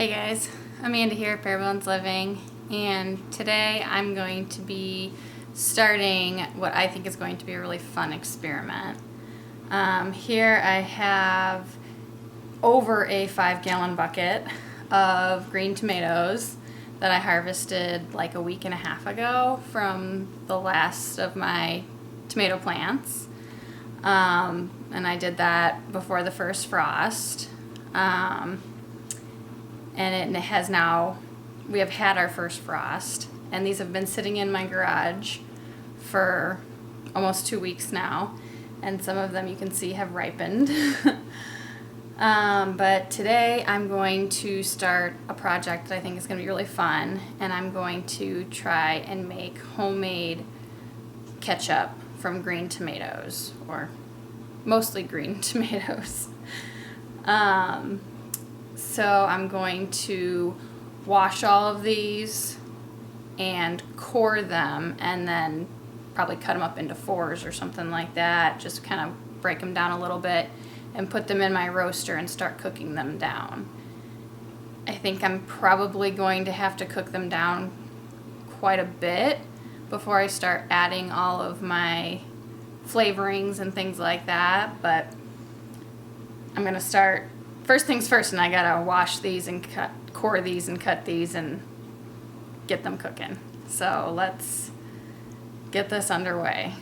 Hey guys, Amanda here at Bare Bones Living, and today I'm going to be starting what I think is going to be a really fun experiment. Here I have over a 5-gallon bucket of green tomatoes that I harvested like a week and a half ago from the last of my tomato plants. And I did that before the first frost. And it has now, we have had our first frost, and these have been sitting in my garage for almost 2 weeks now, and some of them you can see have ripened. But today I'm going to start a project that I think is going to be really fun, and I'm going to try and make homemade ketchup from green tomatoes, or mostly green tomatoes. So I'm going to wash all of these and core them, and then probably cut them up into 4s or something like that. Just kind of break them down a little bit and put them in my roaster and start cooking them down. I think I'm probably going to have to cook them down quite a bit before I start adding all of my flavorings and things like that, but I'm going to start first things first, and I gotta wash these and core these and cut these and get them cooking. So let's get this underway.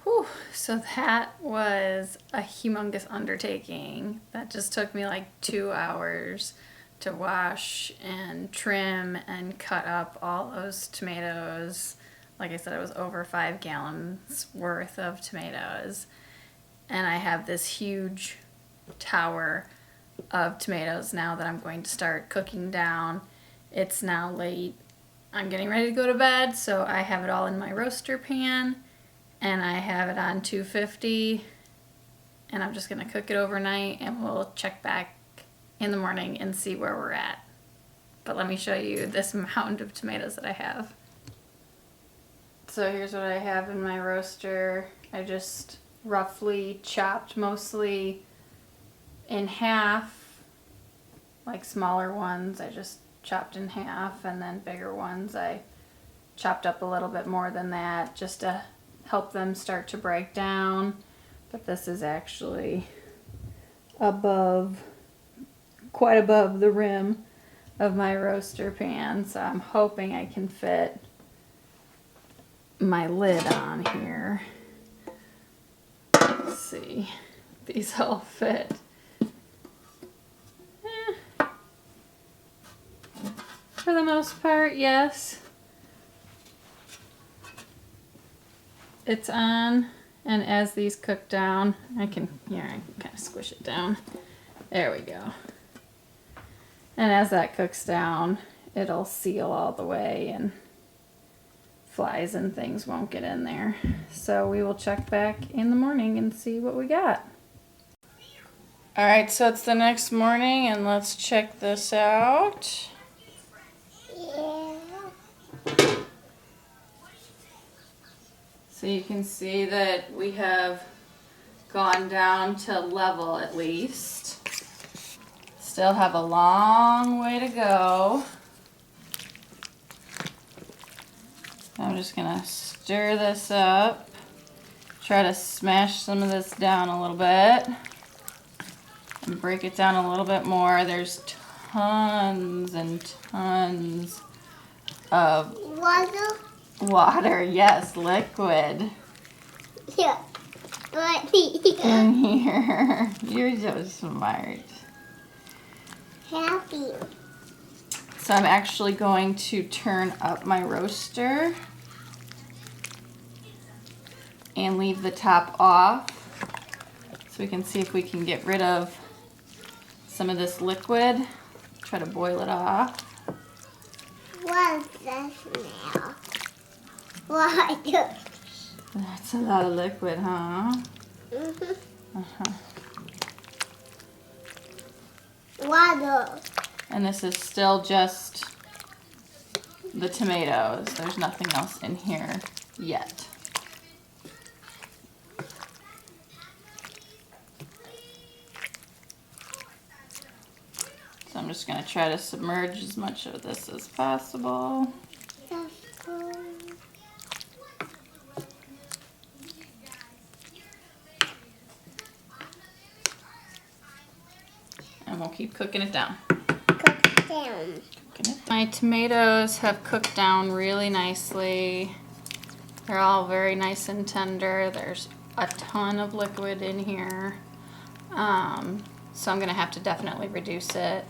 Whew, so that was a humongous undertaking. That just took me like 2 hours to wash and trim and cut up all those tomatoes. Like I said, it was over 5 gallons worth of tomatoes. And I have this huge tower of tomatoes now that I'm going to start cooking down. It's now late. I'm getting ready to go to bed, so I have it all in my roaster pan, and I have it on 250, and I'm just going to cook it overnight, and we'll check back in the morning and see where we're at. But let me show you this mound of tomatoes that I have. So here's what I have in my roaster. I just roughly chopped, mostly in half, like smaller ones I just chopped in half, and then bigger ones I chopped up a little bit more than that just to help them start to break down. But this is actually quite above the rim of my roaster pan, so I'm hoping I can fit my lid on here. Let's see, these all fit. For the most part, yes. It's on, and as these cook down, I can kind of squish it down. There we go. And as that cooks down, it'll seal all the way, and flies and things won't get in there. So we will check back in the morning and see what we got. Alright, so it's the next morning, and let's check this out. Yeah. So you can see that we have gone down to level at least. Still have a long way to go. I'm just gonna stir this up, try to smash some of this down a little bit, and break it down a little bit more. There's tons and tons of water, yes, liquid. Yeah. In here. You're so smart. Happy. So I'm actually going to turn up my roaster and leave the top off so we can see if we can get rid of some of this liquid. Try to boil it off. What's this now? What? That's a lot of liquid, huh? Water. And this is still just the tomatoes. There's nothing else in here yet. I'm just gonna try to submerge as much of this as possible. And we'll keep cooking it down. Cook down. My tomatoes have cooked down really nicely. They're all very nice and tender. There's a ton of liquid in here. So I'm gonna have to definitely reduce it.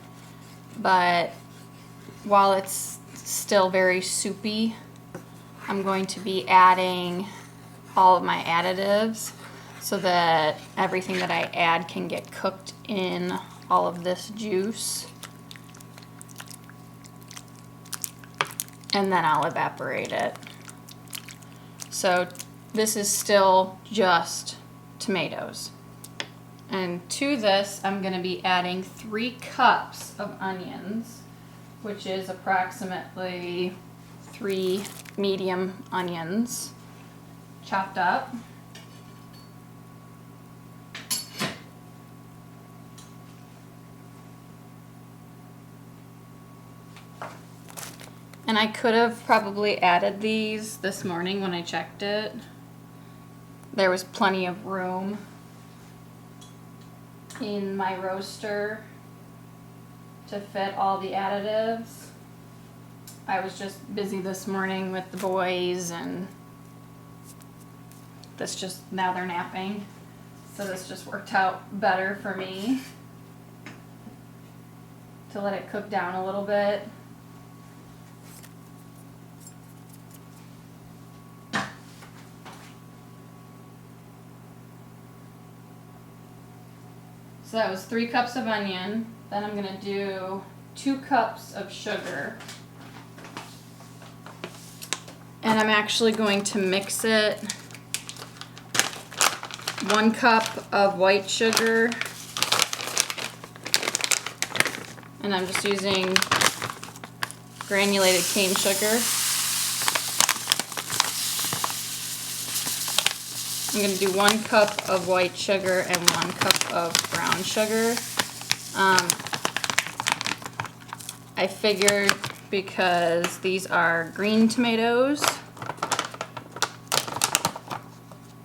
But while it's still very soupy, I'm going to be adding all of my additives so that everything that I add can get cooked in all of this juice. And then I'll evaporate it. So this is still just tomatoes. And to this, I'm gonna be adding 3 cups of onions, which is approximately 3 medium onions chopped up. And I could have probably added these this morning when I checked it. There was plenty of room in my roaster to fit all the additives. I was just busy this morning with the boys, and now they're napping. So this just worked out better for me to let it cook down a little bit. So that was 3 cups of onion. Then I'm gonna do 2 cups of sugar. And I'm actually going to mix it. 1 cup of white sugar. And I'm just using granulated cane sugar. I'm going to do 1 cup of white sugar and 1 cup of brown sugar. I figured because these are green tomatoes,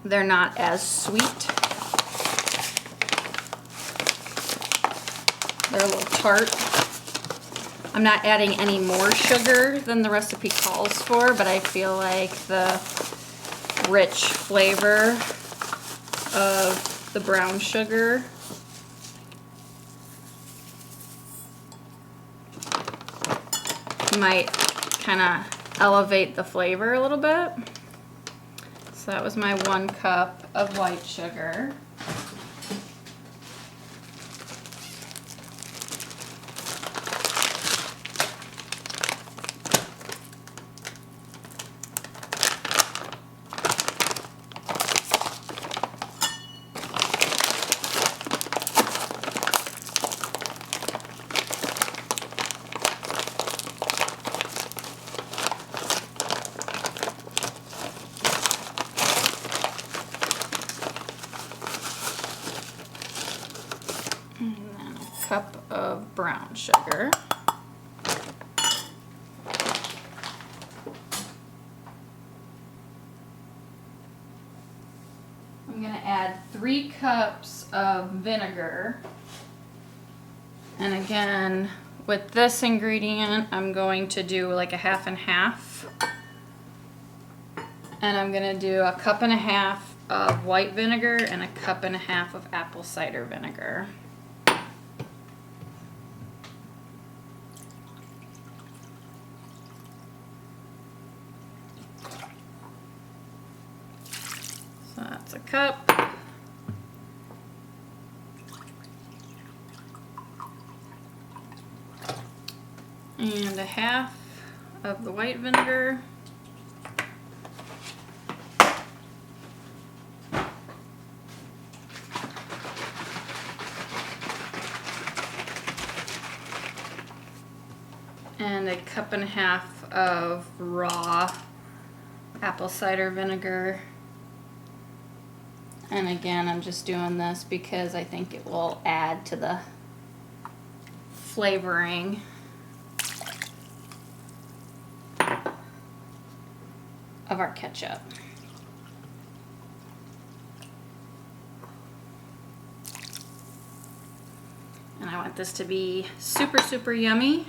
they're not as sweet. They're a little tart. I'm not adding any more sugar than the recipe calls for, but I feel like the rich flavor of the brown sugar might kind of elevate the flavor a little bit. So that was my 1 cup of white sugar. And then a cup of brown sugar. I'm going to add 3 cups of vinegar. And again, with this ingredient, I'm going to do like a half and half. And I'm going to do a cup and a half of white vinegar and a cup and a half of apple cider vinegar. So that's a cup. And a half of the white vinegar. And a cup and a half of raw apple cider vinegar. And again, I'm just doing this because I think it will add to the flavoring of our ketchup. And I want this to be super, super yummy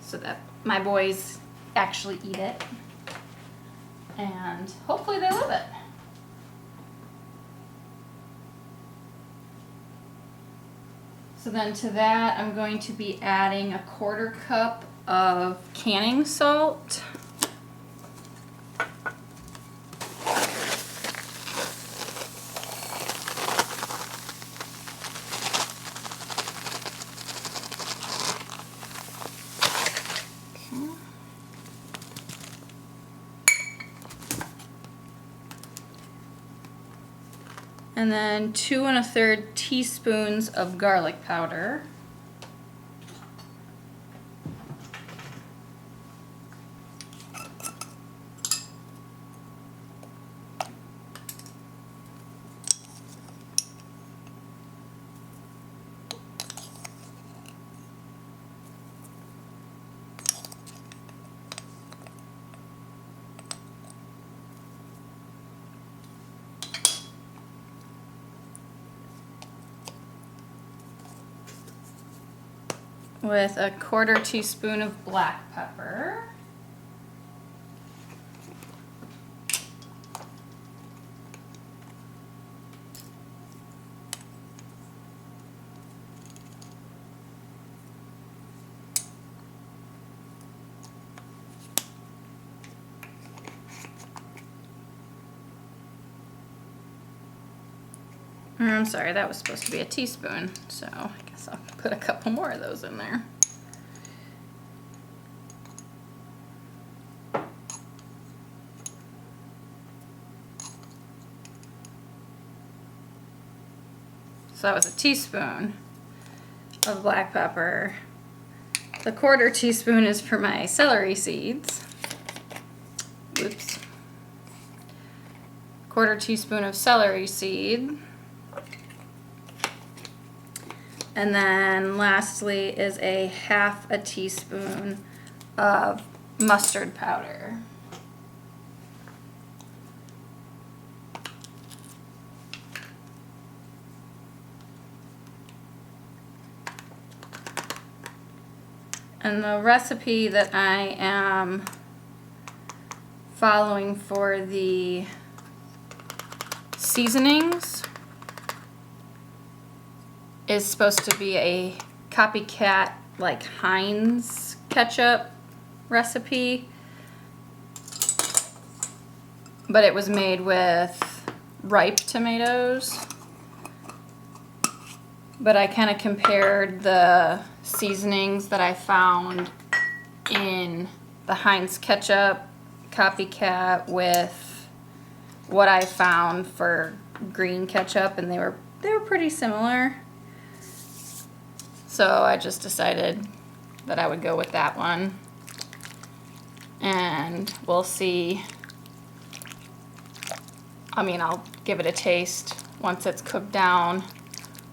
so that my boys actually eat it. And hopefully they love it. So then to that, I'm going to be adding a 1/4 cup of canning salt. And then 2 1/3 teaspoons of garlic powder. With a 1/4 teaspoon of black pepper. I'm sorry, that was supposed to be a teaspoon, so I guess I'll put a couple more of those in there. So that was a teaspoon of black pepper. The 1/4 teaspoon is for my celery seeds. Oops. 1/4 teaspoon of celery seed. And then lastly is a 1/2 teaspoon of mustard powder. And the recipe that I am following for the seasonings is supposed to be a copycat like Heinz ketchup recipe, but it was made with ripe tomatoes. But I kind of compared the seasonings that I found in the Heinz ketchup copycat with what I found for green ketchup, and they were pretty similar. So I just decided that I would go with that one. And we'll see. I mean, I'll give it a taste once it's cooked down,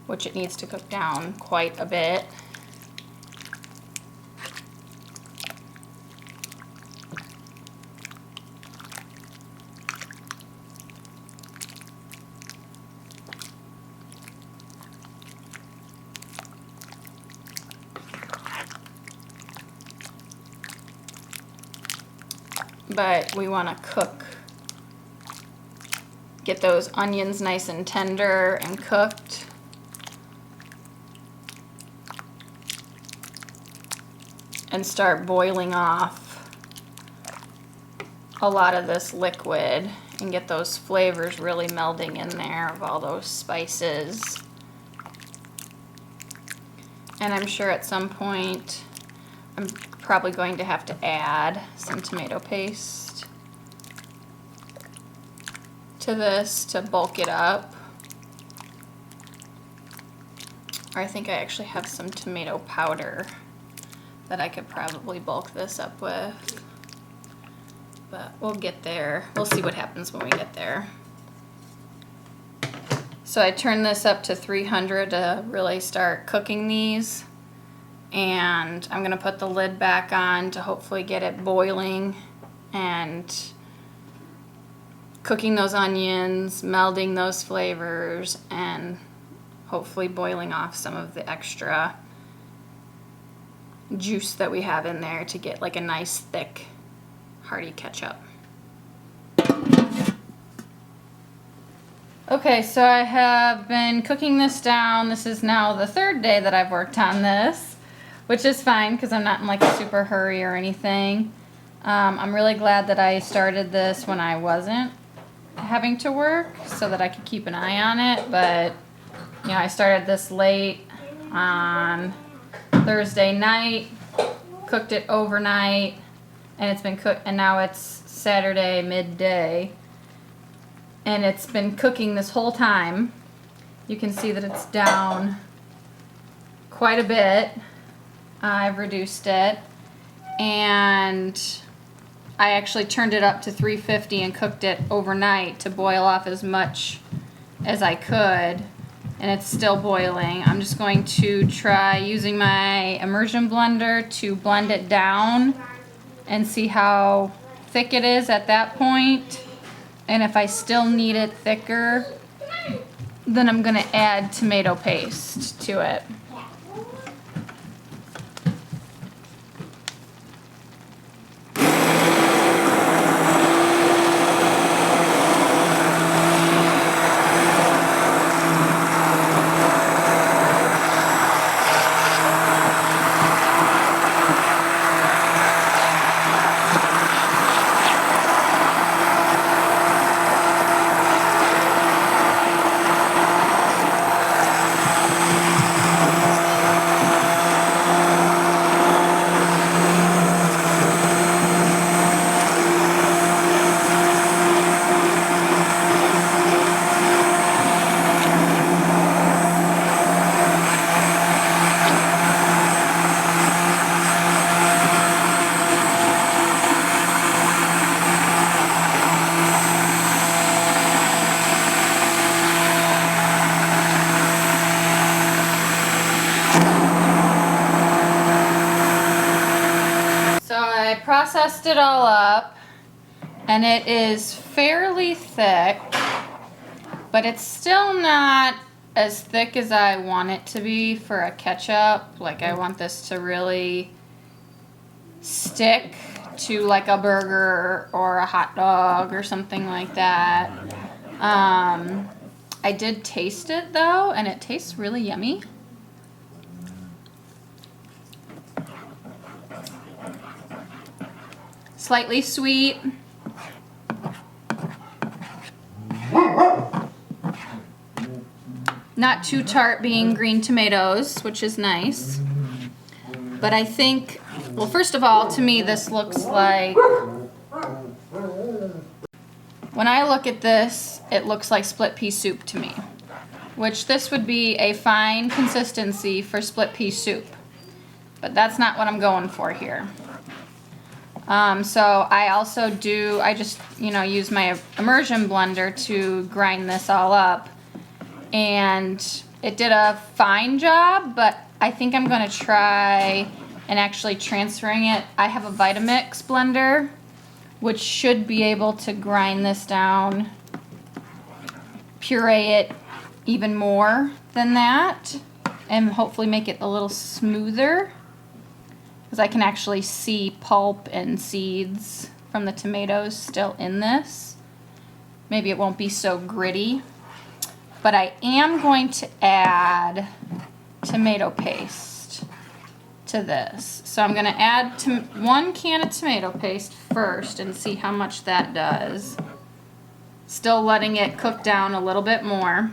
which it needs to cook down quite a bit. But we want to get those onions nice and tender and cooked. And start boiling off a lot of this liquid and get those flavors really melding in there of all those spices. And I'm sure at some point I'm probably going to have to add some tomato paste to this to bulk it up. Or I think I actually have some tomato powder that I could probably bulk this up with. But we'll get there. We'll see what happens when we get there. So I turned this up to 300 to really start cooking these. and I'm gonna put the lid back on to hopefully get it boiling and cooking those onions, melding those flavors, and hopefully boiling off some of the extra juice that we have in there to get like a nice thick hearty ketchup. Okay, so I have been cooking this down. This is now the third day that I've worked on this, which is fine because I'm not in like a super hurry or anything. I'm really glad that I started this when I wasn't having to work so that I could keep an eye on it, but you know, I started this late on Thursday night, cooked it overnight, and it's been cooked, and now it's Saturday midday, and it's been cooking this whole time. You can see that it's down quite a bit. I've reduced it, and I actually turned it up to 350 and cooked it overnight to boil off as much as I could, and it's still boiling. I'm just going to try using my immersion blender to blend it down and see how thick it is at that point. And if I still need it thicker, then I'm gonna add tomato paste to it. I processed it all up, and it is fairly thick, but it's still not as thick as I want it to be for a ketchup. Like, I want this to really stick to like a burger or a hot dog or something like that. I did taste it though, and it tastes really yummy. Slightly sweet. Not too tart, being green tomatoes, which is nice. But I think, well, first of all, to me this looks like, when I look at this, it looks like split pea soup to me, which this would be a fine consistency for split pea soup. But that's not what I'm going for here. So I also I just, use my immersion blender to grind this all up, and it did a fine job, but I think I'm going to try and actually transferring it. I have a Vitamix blender, which should be able to grind this down, puree it even more than that, and hopefully make it a little smoother. Because I can actually see pulp and seeds from the tomatoes still in this. Maybe it won't be so gritty. But I am going to add tomato paste to this. So I'm going to add 1 can of tomato paste first and see how much that does. Still letting it cook down a little bit more.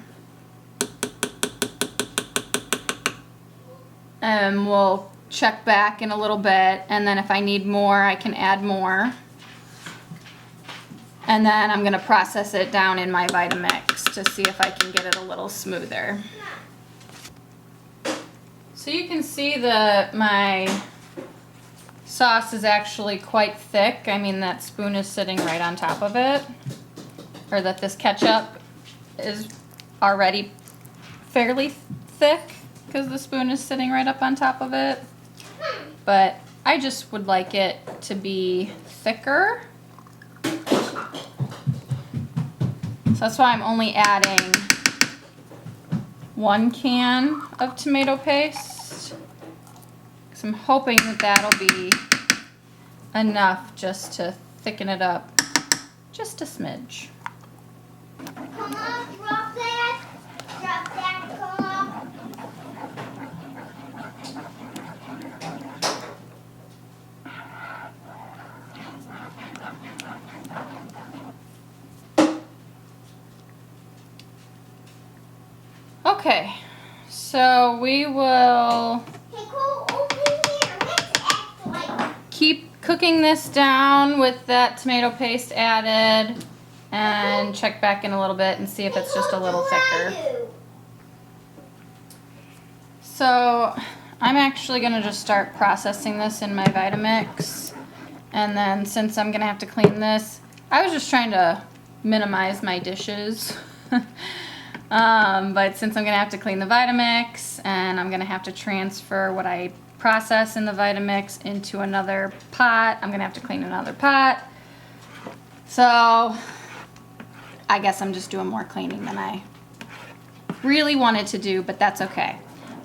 And we'll check back in a little bit, and then if I need more, I can add more. And then I'm going to process it down in my Vitamix to see if I can get it a little smoother. So you can see that my sauce is actually quite thick. I mean, that spoon is sitting right on top of it, or that this ketchup is already fairly thick because the spoon is sitting right up on top of it. but I just would like it to be thicker. So that's why I'm only adding 1 can of tomato paste. Because I'm hoping that that'll be enough just to thicken it up just a smidge. Come on, drop that. Drop that, come on. Okay, so we will Hey, go over here. Let's act like keep cooking this down with that tomato paste added and check back in a little bit and see if it's just a little thicker. So I'm actually gonna just start processing this in my Vitamix, and then since I'm gonna have to clean this, I was just trying to minimize my dishes. But since I'm gonna have to clean the Vitamix and I'm gonna have to transfer what I process in the Vitamix into another pot, I'm gonna have to clean another pot. So I guess I'm just doing more cleaning than I really wanted to do, but that's okay.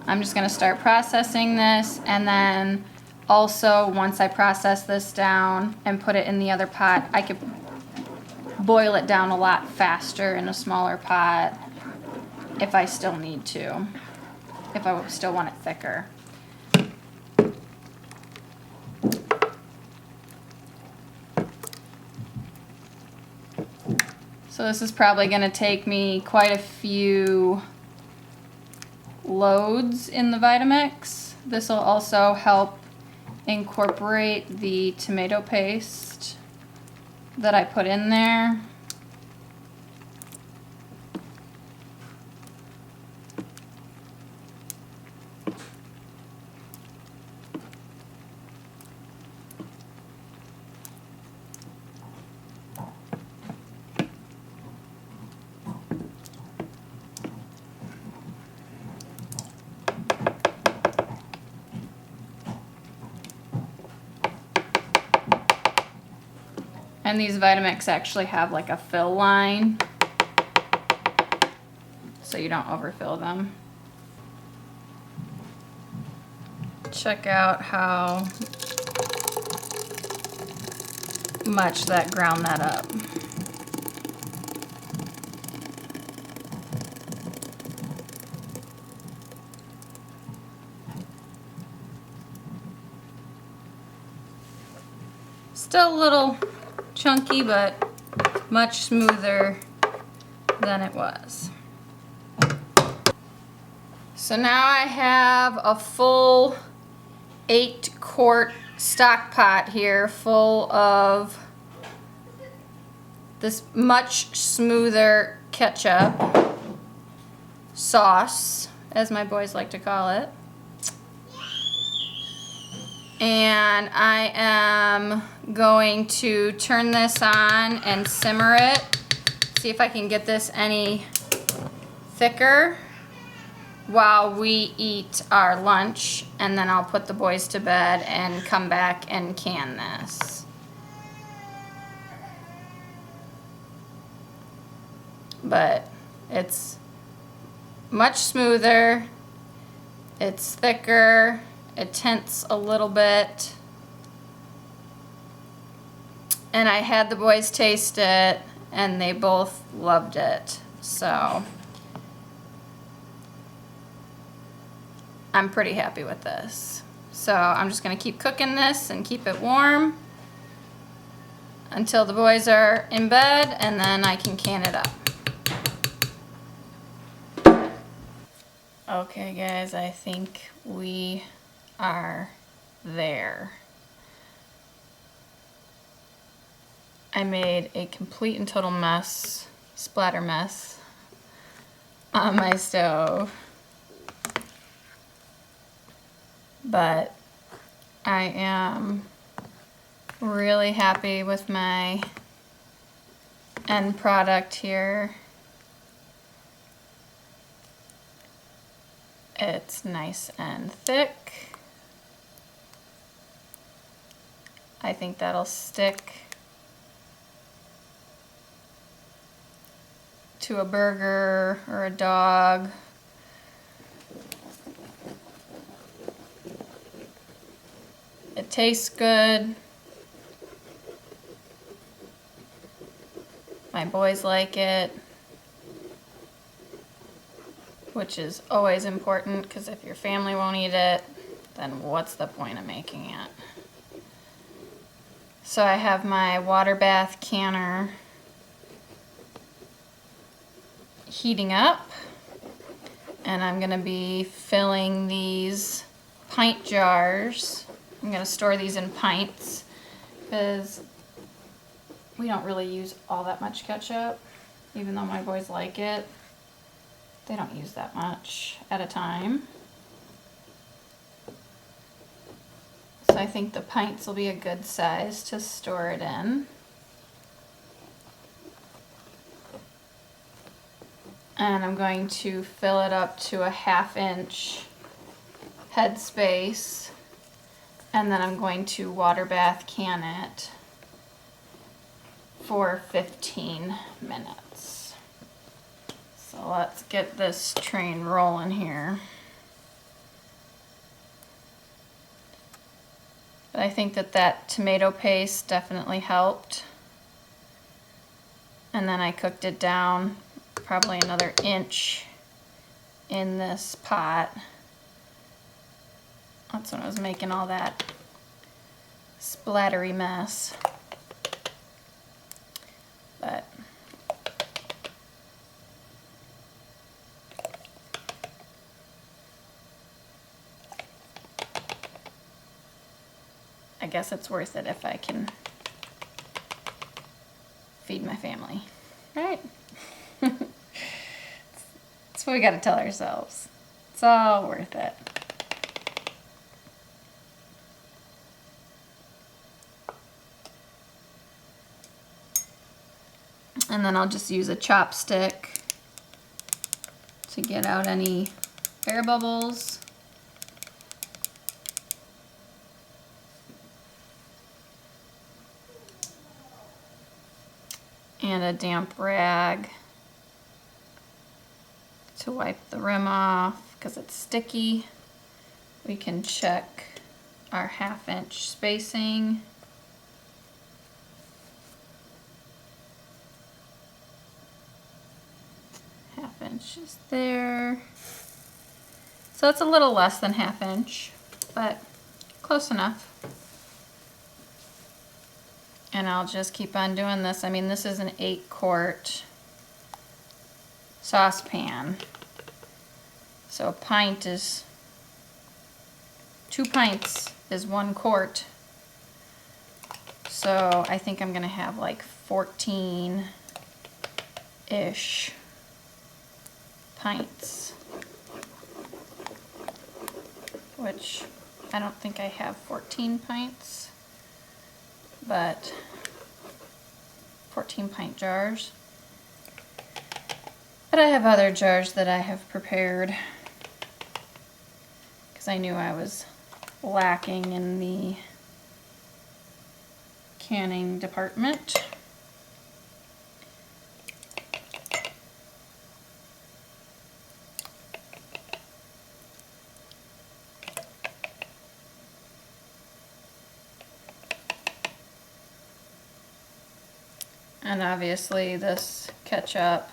I'm just gonna start processing this, and then also once I process this down and put it in the other pot, I could boil it down a lot faster in a smaller pot if I still need to, if I still want it thicker. So this is probably gonna take me quite a few loads in the Vitamix. This will also help incorporate the tomato paste that I put in there. And these Vitamix actually have like a fill line, so you don't overfill them. Check out how much that ground that up. Still a little chunky, but much smoother than it was. So now I have a full 8-quart stock pot here full of this much smoother ketchup sauce, as my boys like to call it. And I am going to turn this on and simmer it. See if I can get this any thicker while we eat our lunch, and then I'll put the boys to bed and come back and can this. But it's much smoother, it's thicker, it tints a little bit, and I had the boys taste it and they both loved it, so I'm pretty happy with this. So I'm just gonna keep cooking this and keep it warm until the boys are in bed, and then I can can it up. Okay guys, I think we are there. I made a complete and total mess, splatter mess, on my stove. But I am really happy with my end product here. It's nice and thick. I think that'll stick to a burger or a dog. It tastes good. My boys like it, which is always important, because if your family won't eat it, then what's the point of making it? So I have my water bath canner heating up, and I'm gonna be filling these pint jars. I'm gonna store these in pints because we don't really use all that much ketchup, even though my boys like it. They don't use that much at a time. So I think the pints will be a good size to store it in. And I'm going to fill it up to a 1/2 inch headspace, and then I'm going to water bath can it for 15 minutes. So let's get this train rolling here. But I think that tomato paste definitely helped. And then I cooked it down probably another inch in this pot. That's when I was making all that splattery mess. But I guess it's worth it if I can feed my family, right? That's what we gotta tell ourselves. It's all worth it. And then I'll just use a chopstick to get out any air bubbles. And a damp rag to wipe the rim off because it's sticky. We can check our 1/2 inch spacing. Is there. So it's a little less than 1/2 inch, but close enough. And I'll just keep on doing this. I mean, this is an 8-quart saucepan. So a pint is 2 pints is 1 quart. So I think I'm gonna have like 14-ish pints, which I don't think I have 14 pints, but 14 pint jars. But I have other jars that I have prepared because I knew I was lacking in the canning department. And obviously this ketchup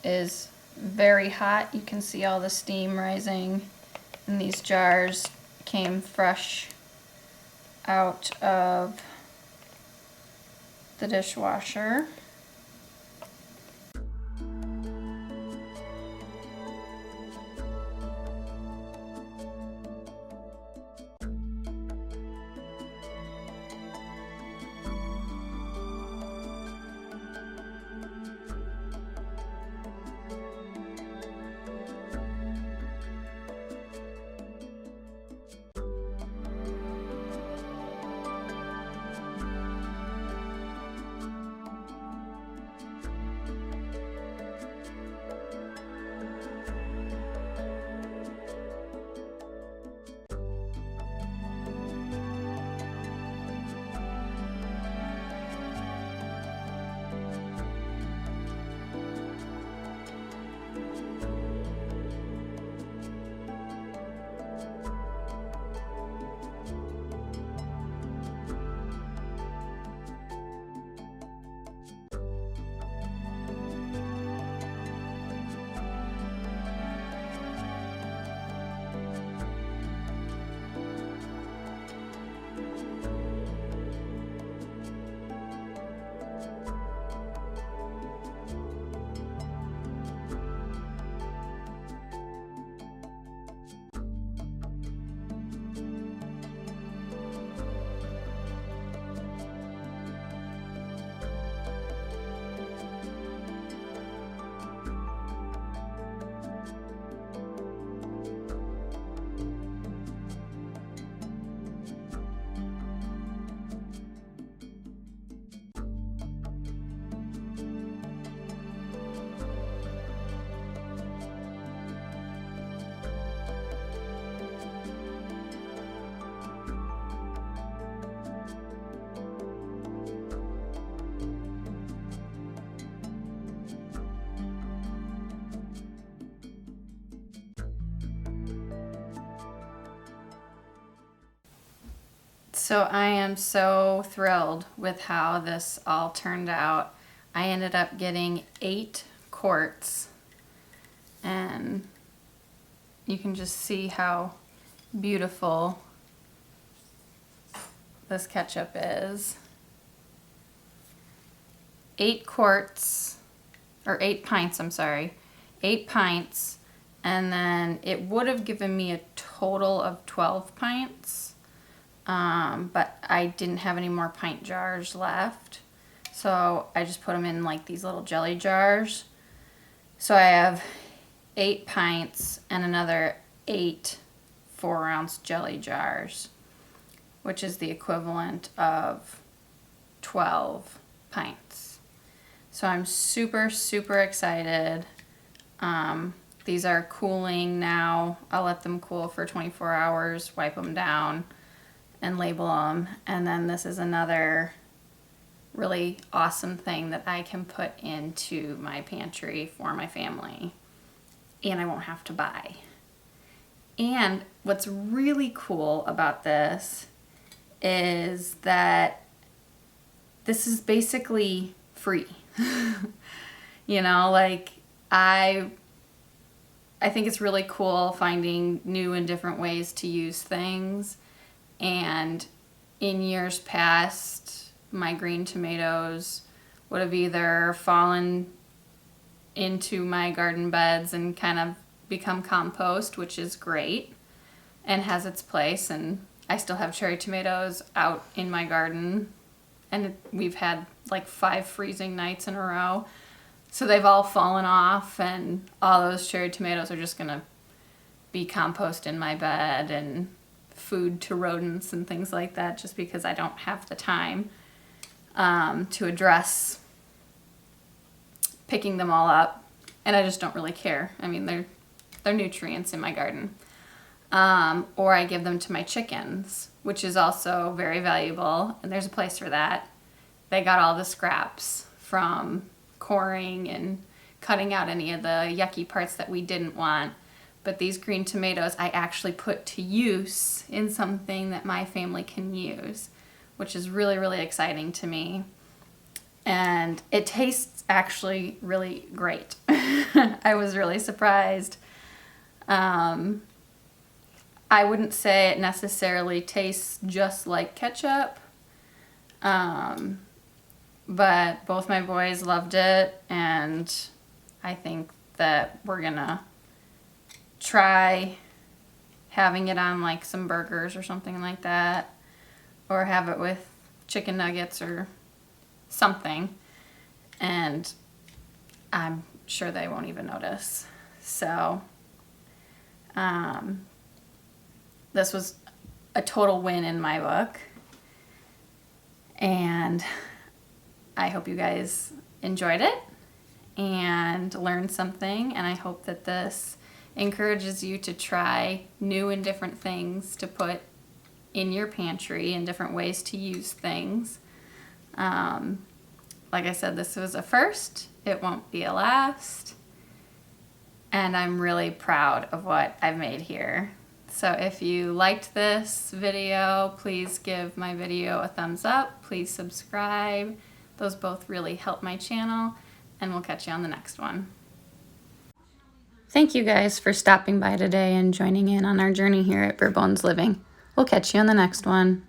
is very hot. You can see all the steam rising, and these jars came fresh out of the dishwasher. So I am so thrilled with how this all turned out. I ended up getting 8 quarts, and you can just see how beautiful this ketchup is. 8 quarts, or 8 pints, I'm sorry. 8 pints, and then it would have given me a total of 12 pints, but I didn't have any more pint jars left. So I just put them in like these little jelly jars. So I have 8 pints and another 8 4-ounce jelly jars, which is the equivalent of 12 pints. So I'm super, super excited. These are cooling now. I'll let them cool for 24 hours, wipe them down, and label them. And then this is another really awesome thing that I can put into my pantry for my family, and I won't have to buy. And what's really cool about this is that this is basically free. You know, like I think it's really cool finding new and different ways to use things. And in years past, my green tomatoes would have either fallen into my garden beds and kind of become compost, which is great and has its place. And I still have cherry tomatoes out in my garden, and we've had like 5 freezing nights in a row. So they've all fallen off, and all those cherry tomatoes are just gonna be compost in my bed and food to rodents and things like that, just because I don't have the time to address picking them all up, and I just don't really care. I mean, they're nutrients in my garden. Or I give them to my chickens, which is also very valuable, and there's a place for that. They got all the scraps from coring and cutting out any of the yucky parts that we didn't want. But these green tomatoes I actually put to use in something that my family can use, which is really, really exciting to me. And it tastes actually really great. I was really surprised. I wouldn't say it necessarily tastes just like ketchup, but both my boys loved it, and I think that we're gonna try having it on like some burgers or something like that, or have it with chicken nuggets or something, and I'm sure they won't even notice. So this was a total win in my book, and I hope you guys enjoyed it and learned something, and I hope that this encourages you to try new and different things to put in your pantry and different ways to use things. Like I said, this was a first. It won't be a last. And I'm really proud of what I've made here. So if you liked this video, please give my video a thumbs up. Please subscribe. Those both really help my channel, and we'll catch you on the next one. Thank you guys for stopping by today and joining in on our journey here at Bare Bones Living. We'll catch you on the next one.